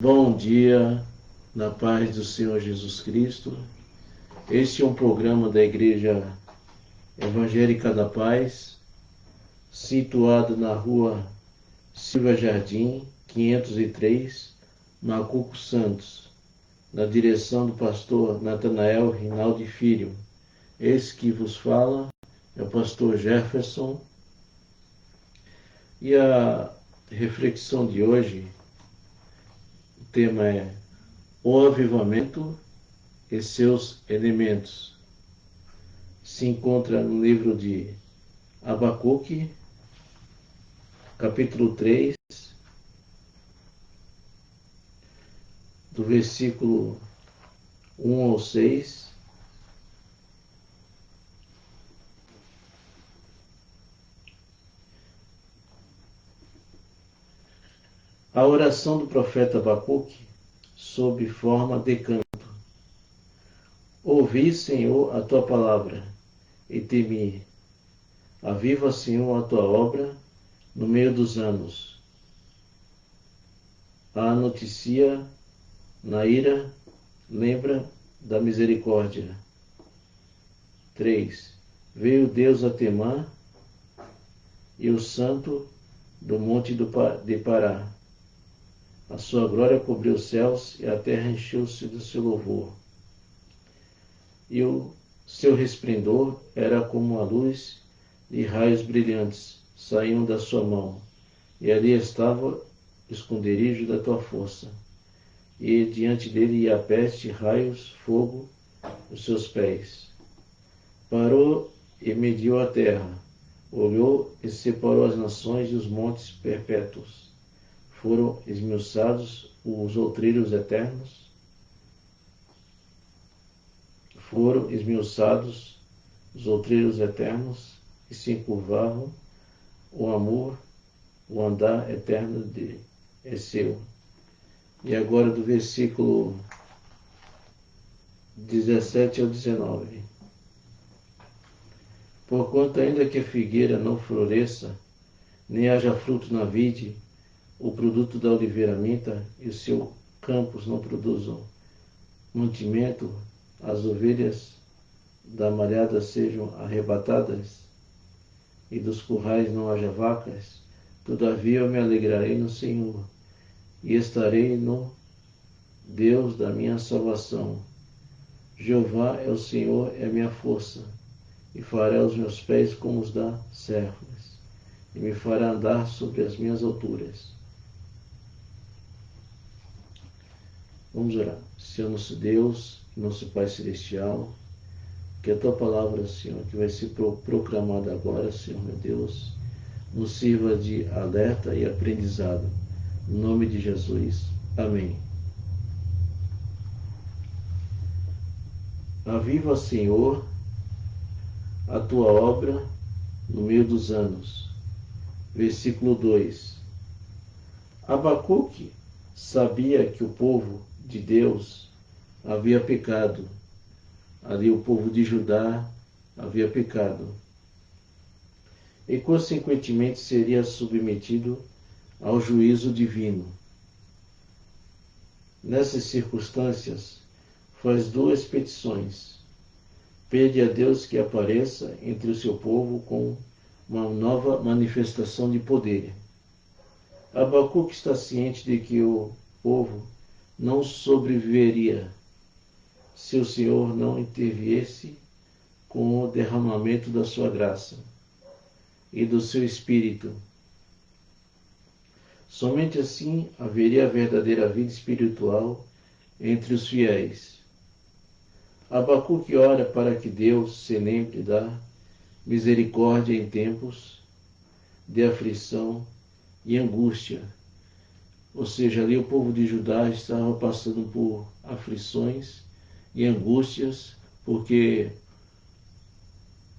Bom dia, na paz do Senhor Jesus Cristo. Este é um programa da Igreja Evangélica da Paz, situado na rua Silva Jardim, 503, Macuco Santos, na direção do pastor Natanael Rinaldi Filho. Esse que vos fala é o pastor Jefferson. E a reflexão de hoje, o tema é o avivamento e seus elementos. Se encontra no livro de Abacuque, capítulo 3, do versículo 1 ao 6. A oração do profeta Abacuque, sob forma de canto. Ouvi, Senhor, a tua palavra, e temi. Aviva, Senhor, a tua obra no meio dos anos. A notícia na ira, lembra da misericórdia. 3. Veio Deus a Temã e o santo do monte de Pará. A sua glória cobriu os céus e a terra encheu-se do seu louvor. E o seu resplendor era como a luz de raios brilhantes saíam da sua mão. E ali estava o esconderijo da tua força. E diante dele ia a peste, raios, fogo, os seus pés. Parou e mediu a terra, olhou e separou as nações e os montes perpétuos. Foram esmiuçados os outrilhos eternos, e se encurvavam o amor, o andar eterno é seu. E agora do versículo 17 ao 19. Porquanto ainda que a figueira não floresça, nem haja fruto na vide, o produto da oliveira minta, e os seus campos não produzam mantimento, as ovelhas da malhada sejam arrebatadas, e dos currais não haja vacas, todavia eu me alegrarei no Senhor, e estarei no Deus da minha salvação. Jeová é o Senhor, é minha força, e fará os meus pés como os da serpes, e me fará andar sobre as minhas alturas. Vamos orar. Senhor nosso Deus, nosso Pai Celestial, que a tua palavra, Senhor, que vai ser proclamada agora, Senhor meu Deus, nos sirva de alerta e aprendizado. Em nome de Jesus. Amém. Aviva, Senhor, a tua obra no meio dos anos. Versículo 2. Abacuque sabia que o povo de Deus havia pecado. Ali o povo de Judá havia pecado. E consequentemente seria submetido ao juízo divino. Nessas circunstâncias, faz duas petições. Pede a Deus que apareça entre o seu povo com uma nova manifestação de poder. Abacuque está ciente de que o povo não sobreviveria se o Senhor não interviesse com o derramamento da sua graça e do seu Espírito. Somente assim haveria a verdadeira vida espiritual entre os fiéis. Abacuque ora para que Deus se lembre da misericórdia em tempos de aflição e angústia. Ou seja, ali o povo de Judá estava passando por aflições e angústias, porque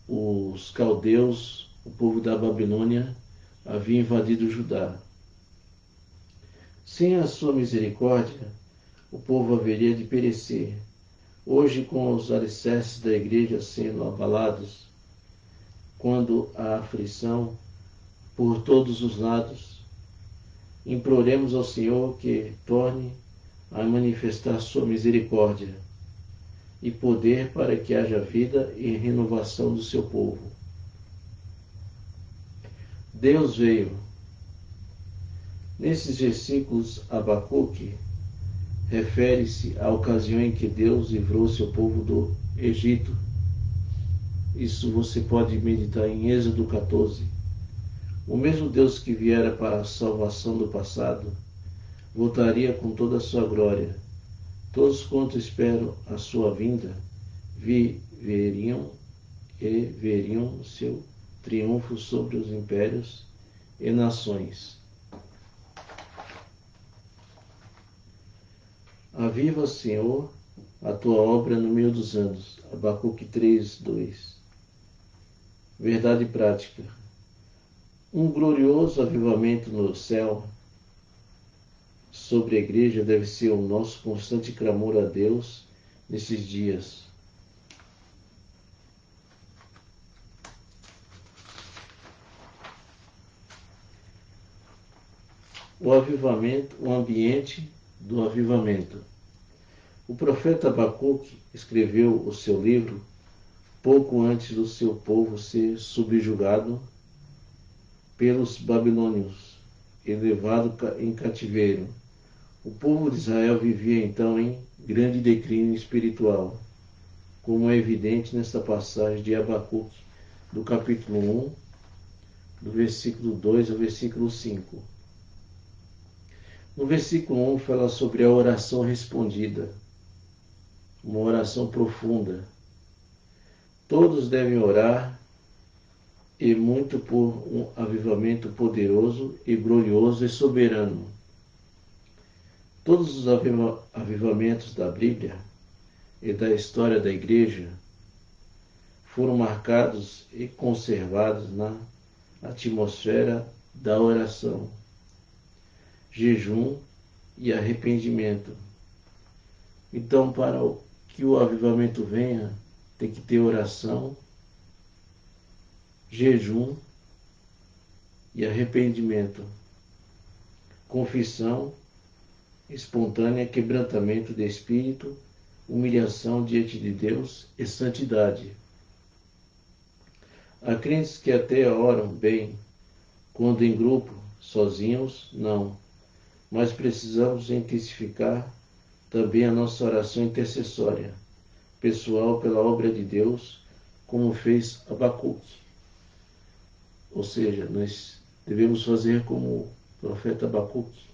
os caldeus, o povo da Babilônia, havia invadido Judá. Sem a sua misericórdia, o povo haveria de perecer. Hoje, com os alicerces da igreja sendo abalados, quando há aflição por todos os lados, imploremos ao Senhor que torne a manifestar sua misericórdia e poder para que haja vida e renovação do seu povo. Deus veio. Nesses versículos, Abacuque refere-se à ocasião em que Deus livrou seu povo do Egito. Isso você pode meditar em Êxodo 14. O mesmo Deus que viera para a salvação do passado, voltaria com toda a sua glória. Todos quanto esperam a sua vinda, veriam seu triunfo sobre os impérios e nações. Aviva, Senhor, a tua obra no meio dos anos. Abacuque 3:2. Verdade prática. Um glorioso avivamento no céu sobre a igreja deve ser o nosso constante clamor a Deus nesses dias. O avivamento, o ambiente do avivamento. O profeta Abacuque escreveu o seu livro pouco antes do seu povo ser subjugado pelos babilônios e levado em cativeiro. O povo de Israel vivia então em grande declínio espiritual, como é evidente nesta passagem de Abacuque, do capítulo 1, do versículo 2 ao versículo 5. No versículo 1 fala sobre a oração respondida, uma oração profunda. Todos devem orar, e muito, por um avivamento poderoso e glorioso e soberano. Todos os avivamentos da Bíblia e da história da Igreja foram marcados e conservados na atmosfera da oração, jejum e arrependimento. Então, para que o avivamento venha, tem que ter oração, jejum e arrependimento, confissão espontânea, quebrantamento de espírito, humilhação diante de Deus e santidade. Há crentes que até oram bem, quando em grupo, sozinhos, não. Mas precisamos intensificar também a nossa oração intercessória, pessoal pela obra de Deus, como fez Abacuque. Ou seja, nós devemos fazer como o profeta Abacuque.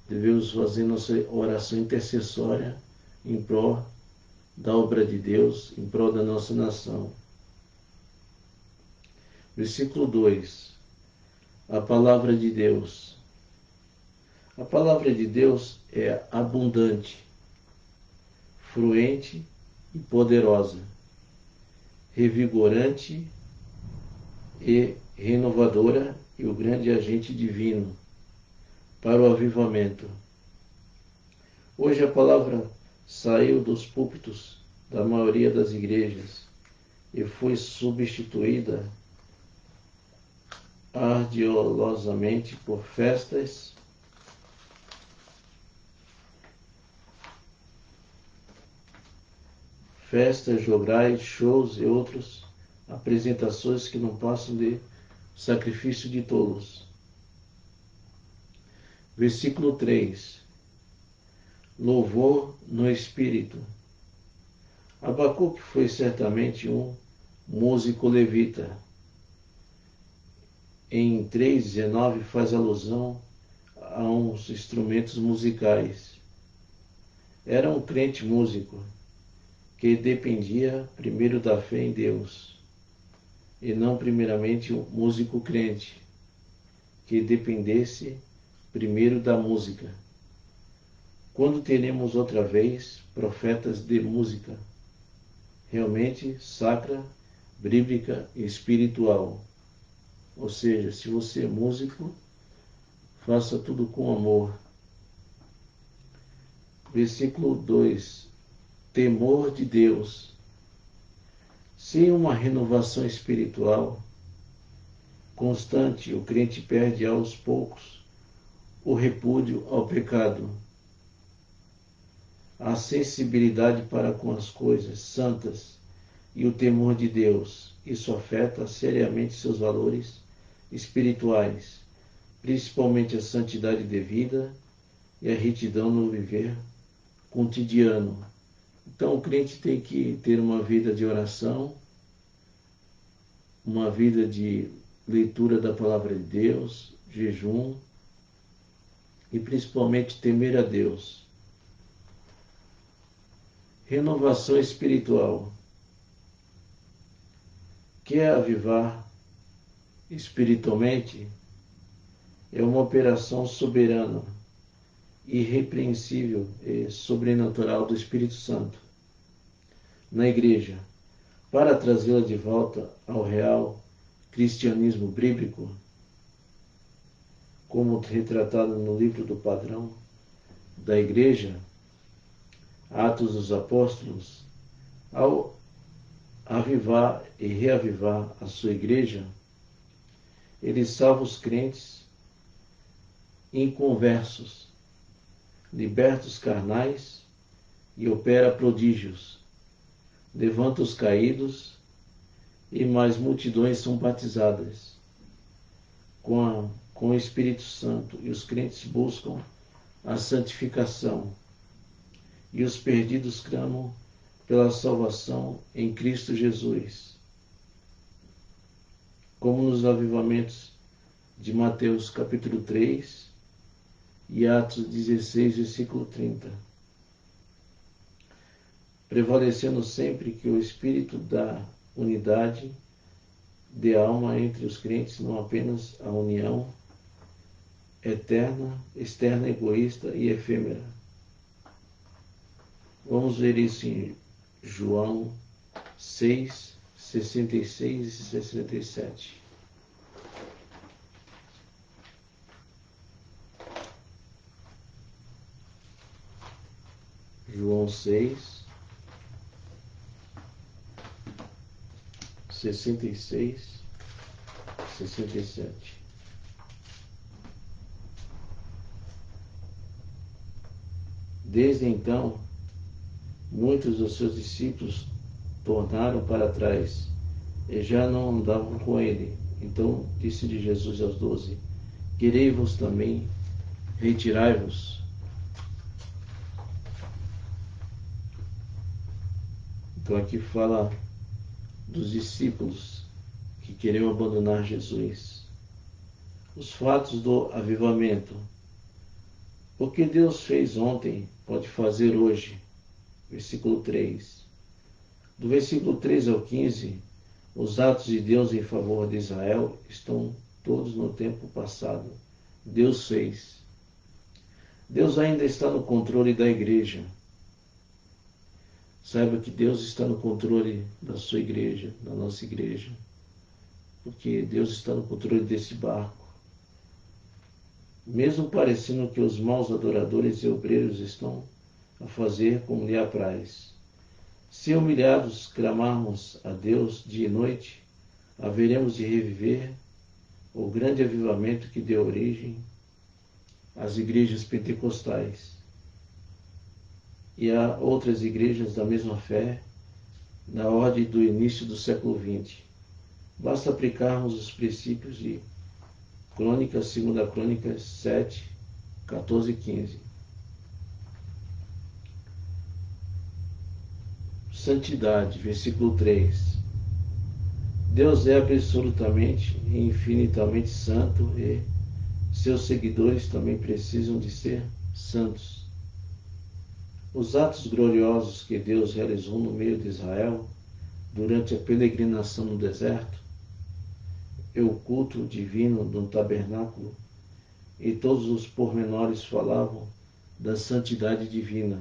Devemos fazer nossa oração intercessória em prol da obra de Deus, em prol da nossa nação. Versículo 2. A palavra de Deus. A palavra de Deus é abundante, fluente e poderosa, revigorante e renovadora e o grande agente divino para o avivamento. Hoje a palavra saiu dos púlpitos da maioria das igrejas e foi substituída ardorosamente por festas jograis, shows e outras apresentações que não passam de sacrifício de tolos. Versículo 3. Louvor no Espírito. Abacuque foi certamente um músico levita. Em 3:19 faz alusão a uns instrumentos musicais. Era um crente músico que dependia primeiro da fé em Deus, e não primeiramente um músico crente que dependesse primeiro da música. Quando teremos outra vez profetas de música, realmente sacra, bíblica e espiritual? Ou seja, se você é músico, faça tudo com amor. Versículo 2. Temor de Deus. Sem uma renovação espiritual constante, o crente perde aos poucos o repúdio ao pecado. a sensibilidade para com as coisas santas e o temor de Deus. Isso afeta seriamente seus valores espirituais, principalmente a santidade de vida e a retidão no viver cotidiano. Então o crente tem que ter uma vida de oração, uma vida de leitura da palavra de Deus, jejum e principalmente temer a Deus. Renovação espiritual. Quer avivar espiritualmente? É uma operação soberana, irrepreensível e sobrenatural do Espírito Santo na igreja, para trazê-la de volta ao real cristianismo bíblico, como retratado no livro do padrão da igreja, Atos dos Apóstolos. Ao avivar e reavivar a sua igreja, ele salva os crentes inconversos, liberta os carnais e opera prodígios, levanta os caídos e mais multidões são batizadas com o Espírito Santo, e os crentes buscam a santificação, e os perdidos clamam pela salvação em Cristo Jesus. Como nos avivamentos de Mateus capítulo 3 e Atos 16, versículo 30. Prevalecendo sempre que o Espírito da unidade de alma entre os crentes, não apenas a união eterna, externa, egoísta e efêmera. Vamos ver isso em João 6, 66 e 67. João 6, 66, 67. Desde então, muitos dos seus discípulos tornaram para trás e já não andavam com ele. Então disse-lhe Jesus aos 12: Querei-vos também, retirai-vos. Então aqui fala dos discípulos que queriam abandonar Jesus. Os fatos do avivamento. O que Deus fez ontem, pode fazer hoje. Versículo 3. Do versículo 3 ao 15, os atos de Deus em favor de Israel estão todos no tempo passado. Deus fez. Deus ainda está no controle da igreja. Saiba que Deus está no controle da sua igreja, da nossa igreja. Porque Deus está no controle desse barco. Mesmo parecendo que os maus adoradores e obreiros estão a fazer como lhe apraz. Se humilhados clamarmos a Deus dia e noite, haveremos de reviver o grande avivamento que deu origem às igrejas pentecostais e a outras igrejas da mesma fé na ordem do início do século XX. Basta aplicarmos os princípios de Crônicas, 2 Crônicas 7, 14 e 15. Santidade, versículo 3. Deus é absolutamente e infinitamente santo e seus seguidores também precisam de ser santos. Os atos gloriosos que Deus realizou no meio de Israel durante a peregrinação no deserto, e o culto divino no tabernáculo, e todos os pormenores falavam da santidade divina.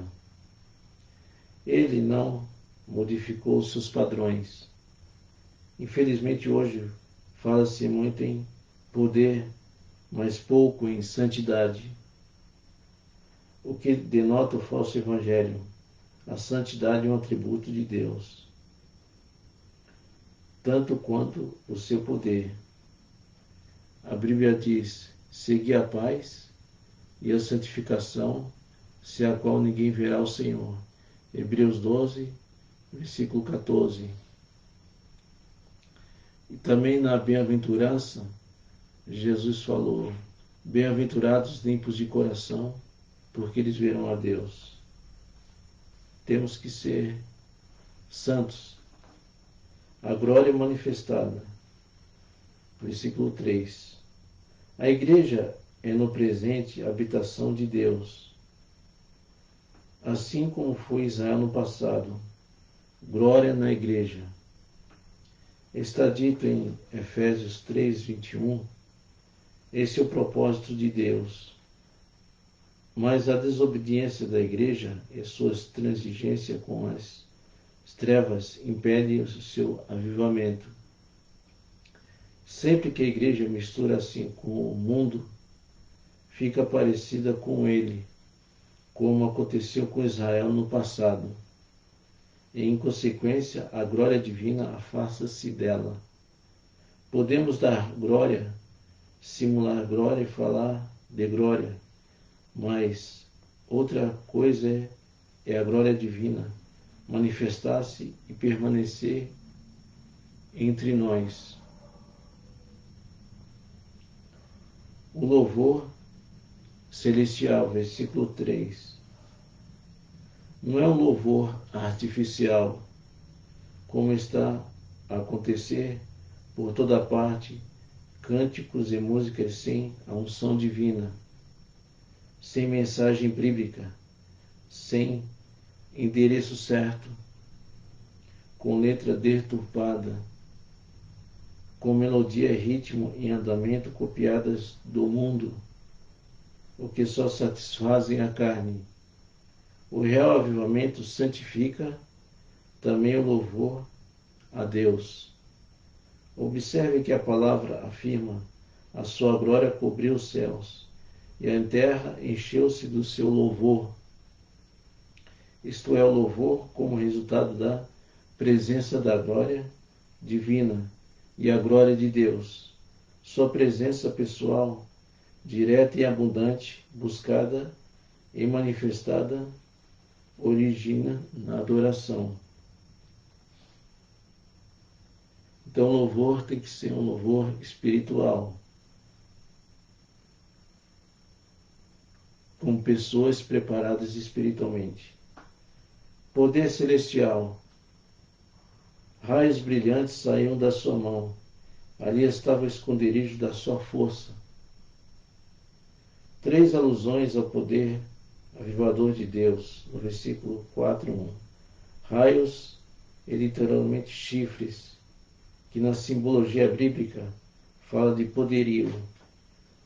Ele não modificou seus padrões. Infelizmente hoje fala-se muito em poder, mas pouco em santidade, o que denota o falso evangelho. A santidade é um atributo de Deus, tanto quanto o seu poder. A Bíblia diz: segui a paz e a santificação sem a qual ninguém verá o Senhor. Hebreus 12, versículo 14. E também na bem-aventurança, Jesus falou: bem-aventurados limpos de coração, porque eles verão a Deus. Temos que ser santos. A glória manifestada. Versículo 3. A igreja é no presente a habitação de Deus, assim como foi Israel no passado. Glória na igreja. Está dito em Efésios 3, 21, esse é o propósito de Deus. Mas a desobediência da igreja e sua transigência com as trevas impede o seu avivamento. Sempre que a igreja mistura assim com o mundo, fica parecida com ele, como aconteceu com Israel no passado. E, em consequência, a glória divina afasta-se dela. Podemos dar glória, simular glória e falar de glória, mas outra coisa é a glória divina manifestar-se e permanecer entre nós. O louvor celestial, versículo 3. Não é um louvor artificial, como está a acontecer por toda parte, cânticos e músicas sem a unção divina, sem mensagem bíblica, sem endereço certo, com letra deturpada, com melodia e ritmo em andamento copiadas do mundo, o que só satisfazem a carne. O real avivamento santifica também o louvor a Deus. Observe que a palavra afirma: a sua glória cobriu os céus, e a terra encheu-se do seu louvor. Isto é, o louvor como resultado da presença da glória divina e a glória de Deus. Sua presença pessoal, direta e abundante, buscada e manifestada, origina na adoração. Então, o louvor tem que ser um louvor espiritual, com pessoas preparadas espiritualmente. Poder celestial. Raios brilhantes saíam da sua mão. Ali estava o esconderijo da sua força. 3 alusões ao poder avivador de Deus, no versículo 4:1. Raios e literalmente chifres, que na simbologia bíblica fala de poderio.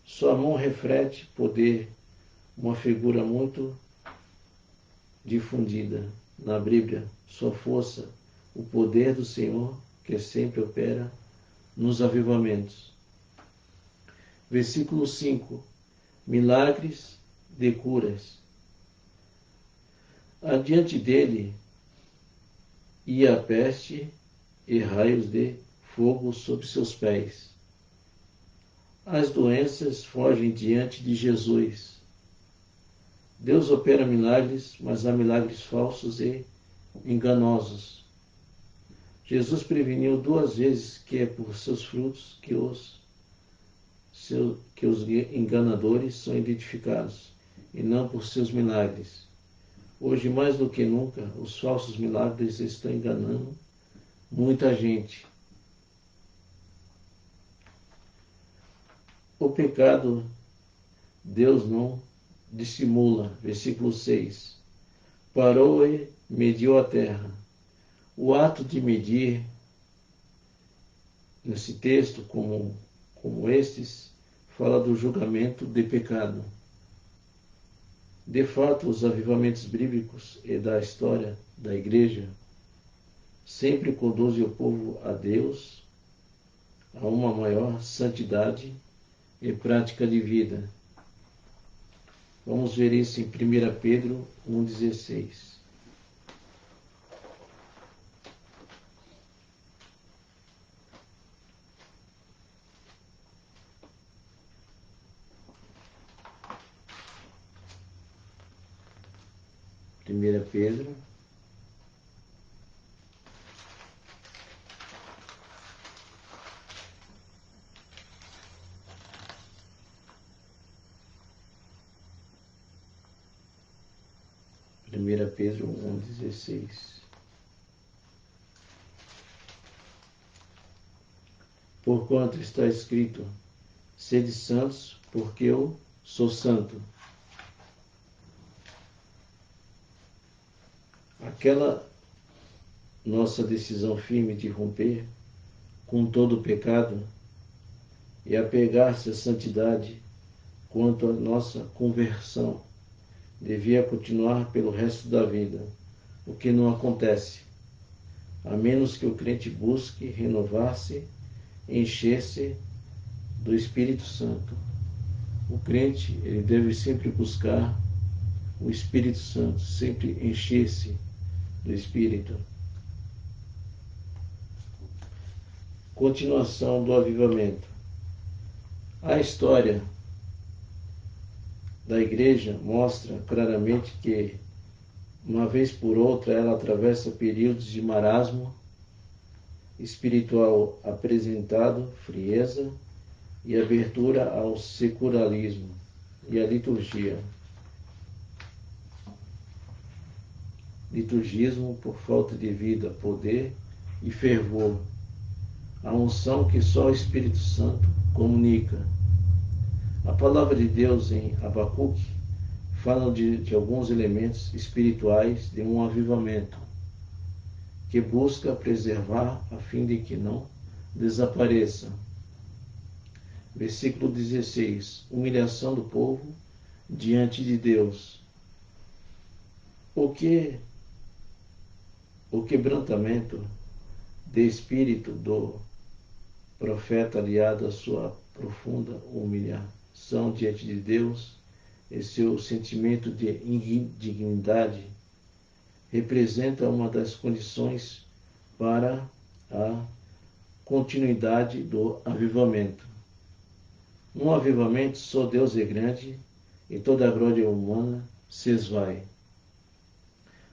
Sua mão reflete poder, uma figura muito difundida na Bíblia. Sua força, o poder do Senhor, que sempre opera nos avivamentos. Versículo 5. Milagres de curas. Adiante dele ia a peste e raios de fogo sob seus pés. As doenças fogem diante de Jesus. Deus opera milagres, mas há milagres falsos e enganosos. Jesus preveniu 2 vezes que é por seus frutos que os enganadores são identificados, e não por seus milagres. Hoje, mais do que nunca, os falsos milagres estão enganando muita gente. O pecado, Deus não dissimula. Versículo 6. Parou e mediu a terra. O ato de medir, nesse texto, como estes, fala do julgamento de pecado. De fato, os avivamentos bíblicos e da história da igreja sempre conduzem o povo a Deus, a uma maior santidade e prática de vida. Vamos ver isso em 1 Pedro 1,16. 1 Pedro, Primeira Pedro 1,16. Porquanto está escrito: sede santos, porque eu sou santo. Aquela nossa decisão firme de romper com todo o pecado e apegar-se à santidade quanto à nossa conversão devia continuar pelo resto da vida, o que não acontece, a menos que o crente busque renovar-se, encher-se do Espírito Santo. O crente, ele deve sempre buscar o Espírito Santo, sempre encher-se do Espírito. Continuação do avivamento. A história da igreja mostra claramente que, uma vez por outra, ela atravessa períodos de marasmo espiritual apresentado, frieza e abertura ao secularismo e à liturgia. Liturgismo por falta de vida, poder e fervor. A unção que só o Espírito Santo comunica. A palavra de Deus em Abacuque fala de alguns elementos espirituais de um avivamento que busca preservar a fim de que não desapareça. Versículo 16. Humilhação do povo diante de Deus. O quebrantamento de espírito do profeta aliado à sua profunda humilhação diante de Deus e seu sentimento de indignidade representa uma das condições para a continuidade do avivamento. Num avivamento, só Deus é grande e toda a glória humana se esvai.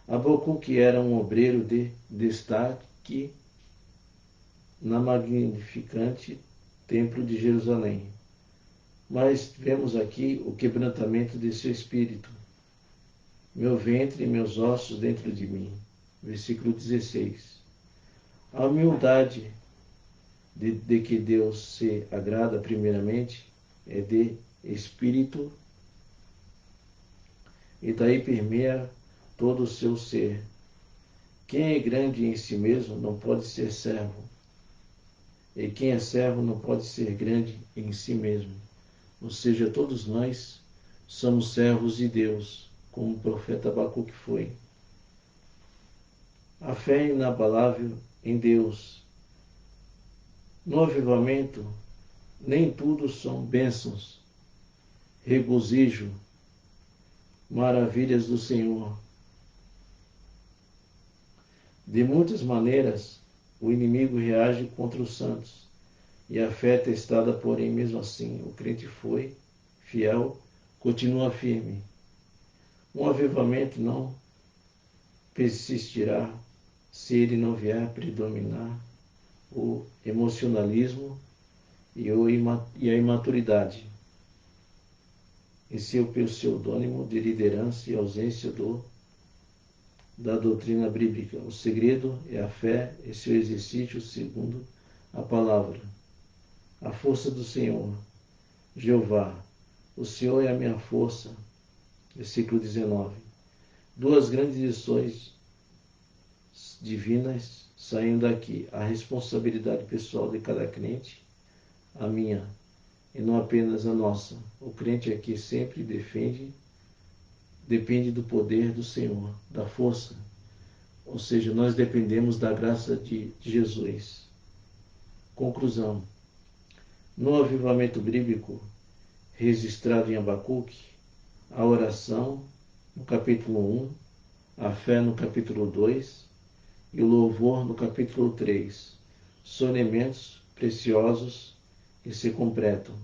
Abacuque era um obreiro de destaque na magnificante templo de Jerusalém. Mas vemos aqui o quebrantamento de seu espírito. Meu ventre e meus ossos dentro de mim. Versículo 16. A humildade de que Deus se agrada primeiramente é de espírito e daí permeia todo o seu ser. Quem é grande em si mesmo não pode ser servo, e quem é servo não pode ser grande em si mesmo. Ou seja, todos nós somos servos de Deus, como o profeta Abacuque foi. A fé inabalável em Deus. No avivamento, nem tudo são bênçãos, regozijo, maravilhas do Senhor. De muitas maneiras, o inimigo reage contra os santos, e a fé é testada, porém, mesmo assim, o crente foi fiel, continua firme. Um avivamento não persistirá se ele não vier predominar o emocionalismo e a imaturidade em seu pseudônimo de liderança e ausência da doutrina bíblica. O segredo é a fé e seu exercício segundo a palavra. A força do Senhor. Jeová, o Senhor é a minha força. Versículo 19. Duas grandes lições divinas saem daqui. A responsabilidade pessoal de cada crente, a minha, e não apenas a nossa. O crente aqui sempre depende do poder do Senhor, da força. Ou seja, nós dependemos da graça de Jesus. Conclusão. No avivamento bíblico registrado em Abacuque, a oração no capítulo 1, a fé no capítulo 2 e o louvor no capítulo 3 são elementos preciosos que se completam.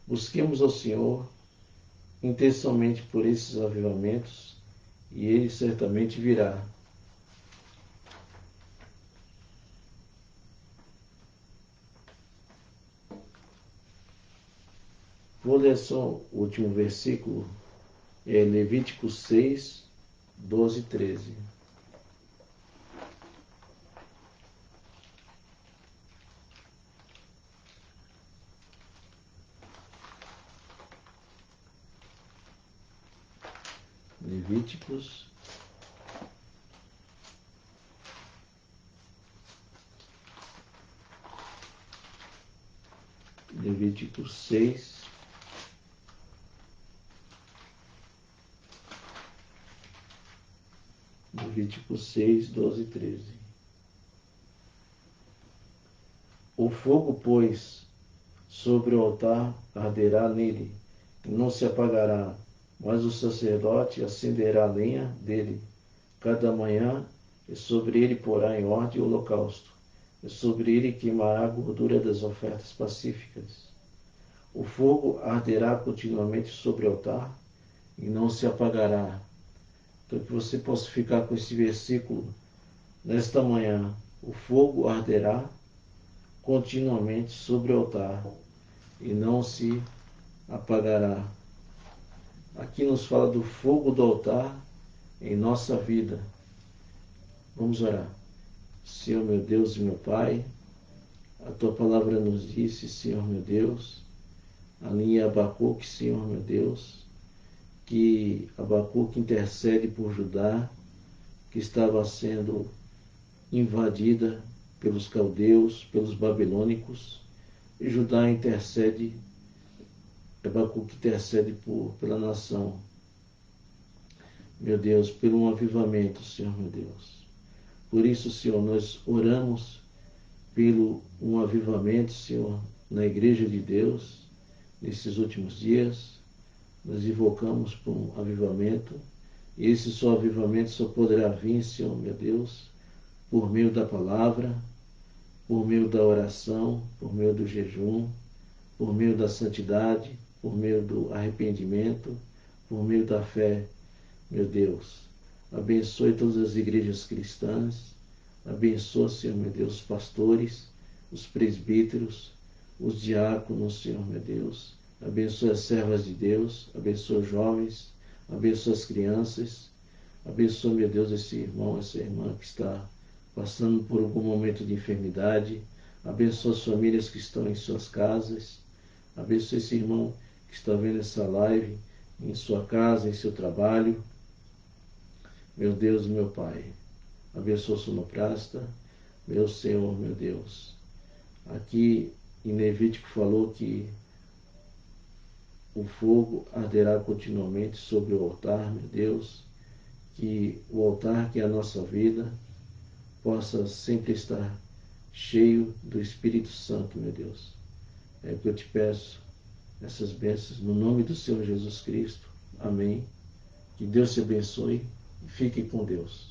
Busquemos ao Senhor intensamente por esses avivamentos e ele certamente virá. Vou ler só o último versículo, é Levítico 6, 12 e 13. Levíticos 6, Levítico 6, 12 e 13. O fogo, pois, sobre o altar arderá nele, e não se apagará, mas o sacerdote acenderá a lenha dele cada manhã, e sobre ele porá em ordem o holocausto, e sobre ele queimará a gordura das ofertas pacíficas. O fogo arderá continuamente sobre o altar, e não se apagará. Então, que você possa ficar com esse versículo nesta manhã. O fogo arderá continuamente sobre o altar, e não se apagará. Aqui nos fala do fogo do altar em nossa vida. Vamos orar. Senhor meu Deus e meu Pai, a Tua palavra nos disse, Senhor meu Deus, ali em Abacuque, Senhor meu Deus, que Abacuque intercede por Judá, que estava sendo invadida pelos caldeus, pelos babilônicos, e Judá intercede, Abacuque intercede pela nação. Meu Deus, pelo um avivamento, Senhor meu Deus. Por isso, Senhor, nós oramos pelo um avivamento, Senhor, na Igreja de Deus, nesses últimos dias. Nós invocamos por um avivamento, e esse só avivamento só poderá vir, Senhor, meu Deus, por meio da palavra, por meio da oração, por meio do jejum, por meio da santidade, por meio do arrependimento, por meio da fé, meu Deus. Abençoe todas as igrejas cristãs, abençoa, Senhor, meu Deus, os pastores, os presbíteros, os diáconos, Senhor, meu Deus. Abençoa as servas de Deus, abençoa os jovens, abençoa as crianças, abençoa, meu Deus, esse irmão, essa irmã que está passando por algum momento de enfermidade, abençoa as famílias que estão em suas casas, abençoa esse irmão que está vendo essa live em sua casa, em seu trabalho. Meu Deus, meu Pai, abençoa o sonoplasta, meu Senhor, meu Deus. Aqui em Levítico falou que o fogo arderá continuamente sobre o altar, meu Deus, que o altar, que é a nossa vida, possa sempre estar cheio do Espírito Santo, meu Deus. É o que eu te peço, essas bênçãos, no nome do Senhor Jesus Cristo. Amém. Que Deus te abençoe e fique com Deus.